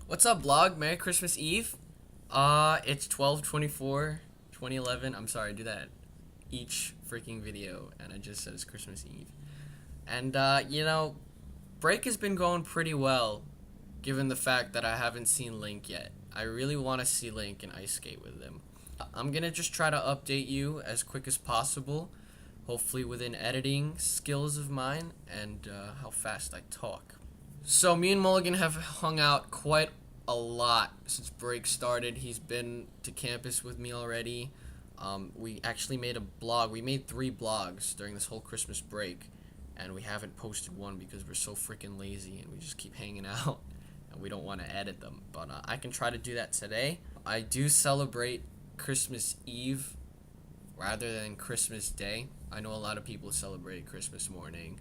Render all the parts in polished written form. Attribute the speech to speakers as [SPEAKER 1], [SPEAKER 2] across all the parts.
[SPEAKER 1] What's up, blog? Merry Christmas Eve. It's 12/24/2011. I'm sorry, I do that each freaking video, and I just said it's Christmas Eve. And, break has been going pretty well, given the fact that I haven't seen Link yet. I really want to see Link and ice skate with him. I'm gonna just try to update you as quick as possible, hopefully within editing skills of mine and how fast I talk. So me and Mulligan have hung out quite a lot since break started. He's been to campus with me already. We actually made a blog. We made 3 blogs during this whole Christmas break, and we haven't posted one because we're so freaking lazy and we just keep hanging out and we don't want to edit them. But I can try to do that today. I do celebrate Christmas Eve rather than Christmas Day. I know a lot of people celebrate Christmas morning,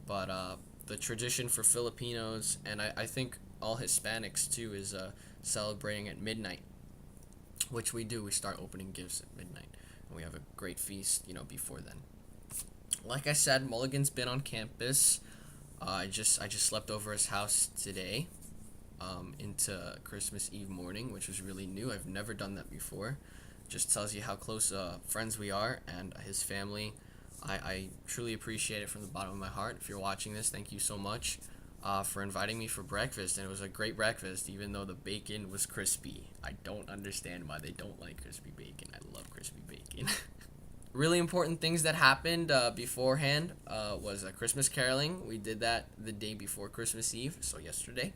[SPEAKER 1] but the tradition for Filipinos, and I think all Hispanics too, is celebrating at midnight, which we do. We start opening gifts at midnight, and we have a great feast, before then. Like I said, Mulligan's been on campus. I just slept over his house today, into Christmas Eve morning, which was really new. I've never done that before. Just tells you how close friends we are, and his family. I truly appreciate it from the bottom of my heart. If you're watching this, thank you so much for inviting me for breakfast. And it was a great breakfast, even though the bacon was crispy. I don't understand why they don't like crispy bacon. I love crispy bacon. Really important things that happened beforehand was Christmas caroling. We did that the day before Christmas Eve, so yesterday.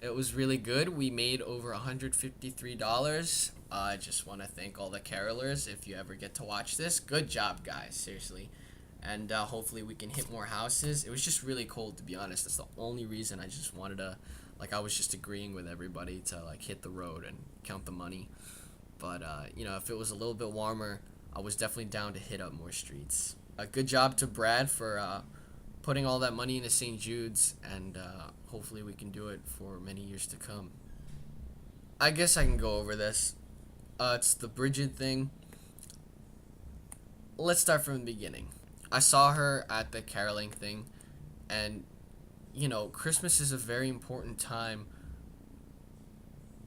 [SPEAKER 1] It was really good. We made over $153. I just want to thank all the carolers. If you ever get to watch this, good job, guys. Seriously. And hopefully we can hit more houses. It was just really cold, to be honest. That's the only reason. I just wanted to, I was just agreeing with everybody to, hit the road and count the money. But, if it was a little bit warmer, I was definitely down to hit up more streets. Good job to Brad for putting all that money into St. Jude's, and hopefully we can do it for many years to come. I guess I can go over this. It's the Bridget thing. Let's start from the beginning. I saw her at the caroling thing, and Christmas is a very important time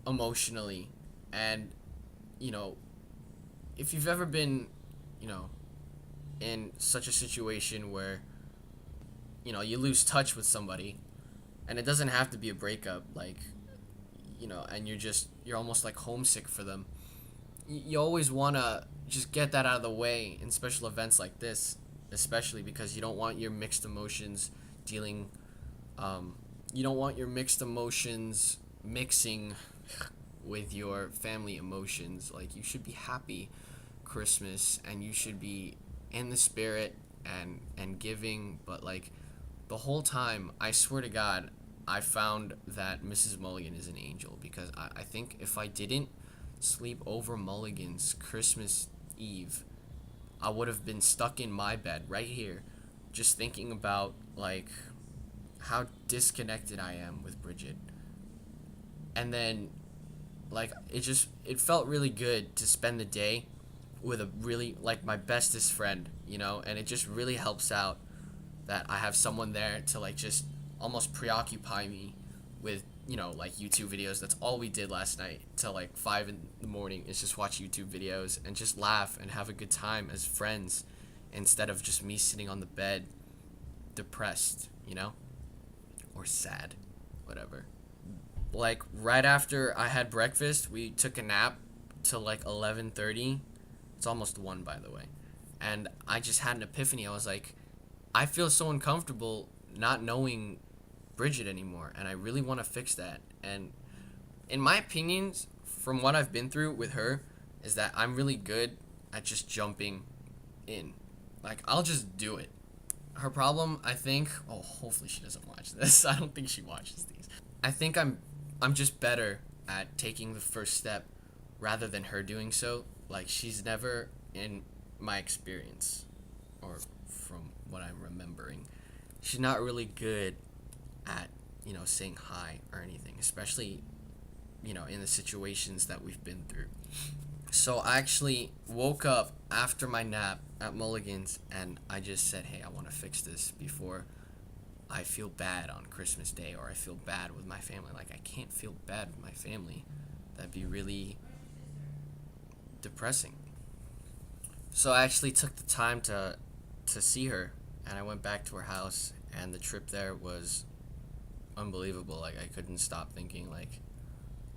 [SPEAKER 1] emotionally, and if you've ever been in such a situation where you lose touch with somebody, and it doesn't have to be a breakup, and you're almost homesick for them. You always want to just get that out of the way in special events like this, especially because you don't want your mixed emotions mixing with your family emotions. You should be happy Christmas, and you should be in the spirit and giving, but the whole time, I swear to God, I found that Mrs. Mulligan is an angel, because I think if I didn't sleep over Mulligan's Christmas Eve, I would have been stuck in my bed right here, just thinking about how disconnected I am with Bridget. And then it felt really good to spend the day with a really my bestest friend, and it just really helps out that I have someone there to just almost preoccupy me with YouTube videos. That's all we did last night till 5 in the morning, is just watch YouTube videos and just laugh and have a good time as friends, instead of just me sitting on the bed depressed, or sad, whatever. Right after I had breakfast, we took a nap till 11:30. It's almost 1, by the way. And I just had an epiphany. I was I feel so uncomfortable not knowing Bridget anymore, and I really want to fix that. And in my opinions, from what I've been through with her, is that I'm really good at just jumping in. I'll just do it. Her problem, I think, hopefully she doesn't watch this. I don't think she watches these. I think I'm just better at taking the first step rather than her doing so. She's never, in my experience, or from what I'm remembering, she's not really good at, saying hi or anything, especially, in the situations that we've been through. So I actually woke up after my nap at Mulligan's, and I just said, hey, I want to fix this before I feel bad on Christmas Day, or I feel bad with my family. Like, I can't feel bad with my family. That'd be really depressing. So I actually took the time to see her, and I went back to her house, and the trip there was unbelievable. Like, I couldn't stop thinking, like,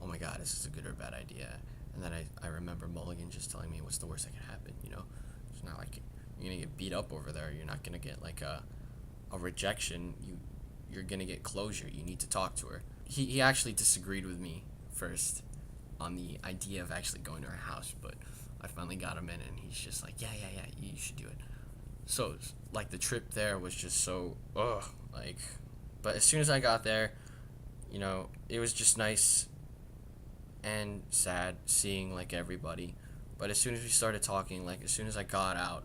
[SPEAKER 1] oh my god, is this a good or bad idea? And then I remember Mulligan just telling me, what's the worst that could happen, you know? It's not like you're gonna get beat up over there. You're not gonna get like a rejection. You're gonna get closure. You need to talk to her. He actually disagreed with me first on the idea of actually going to her house, but I finally got him in, and he's just like, yeah, you should do it. So, like, the trip there was just so, like, but as soon as I got there, you know, it was just nice and sad seeing, like, everybody. But as soon as we started talking, like, as soon as I got out,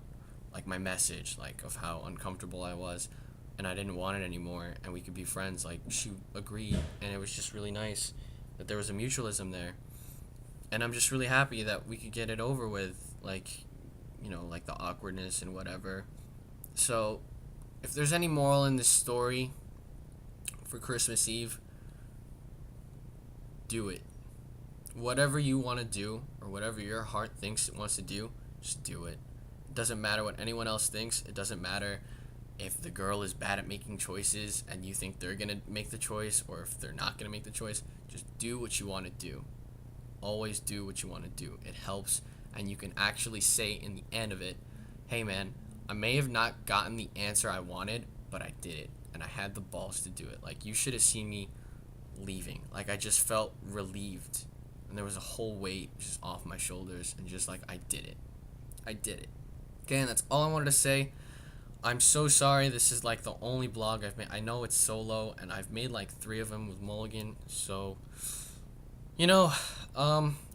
[SPEAKER 1] like, my message, like, of how uncomfortable I was, and I didn't want it anymore, and we could be friends, like, she agreed, and it was just really nice that there was a mutualism there. And I'm just really happy that we could get it over with, like, you know, like the awkwardness and whatever. So, if there's any moral in this story for Christmas Eve, do it. Whatever you want to do, or whatever your heart thinks it wants to do, just do it. It doesn't matter what anyone else thinks. It doesn't matter if the girl is bad at making choices and you think they're going to make the choice, or if they're not going to make the choice. Just do what you want to do. Always do what you want to do. It helps, and you can actually say in the end of it, hey man, I may have not gotten the answer I wanted, but I did it, and I had the balls to do it. Like, you should have seen me leaving. Like, I just felt relieved, and there was a whole weight just off my shoulders, and just like, I did it. Okay, and that's all I wanted to say. I'm so sorry, this is like the only blog I've made. I know it's solo, and I've made like 3 of them with Mulligan, so, you know,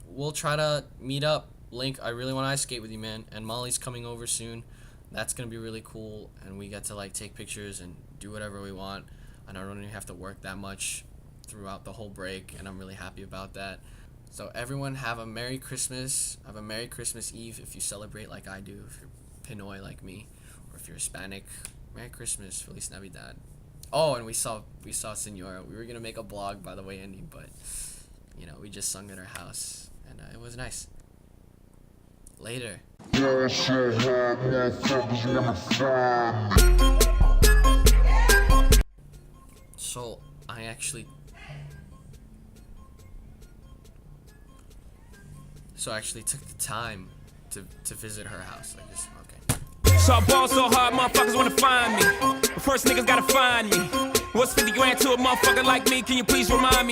[SPEAKER 1] we'll try to meet up. Link, I really want to ice skate with you, man, and Molly's coming over soon. That's gonna be really cool, and we get to like take pictures and do whatever we want, and I don't even have to work that much throughout the whole break, and I'm really happy about that. So everyone, have a Merry Christmas. Have a Merry Christmas Eve if you celebrate like I do, if you're Pinoy like me, or if you're Hispanic. Merry Christmas, Feliz Navidad. Oh, and we saw Senora. We were gonna make a blog by the way ending, but you know, we just sung at her house, and it was nice. Later. So I actually took the time to visit her house. Like, just okay.
[SPEAKER 2] So I ball so hard, motherfuckers wanna find me. But first niggas gotta find me. What's 50 grand to a motherfucker like me? Can you please remind me?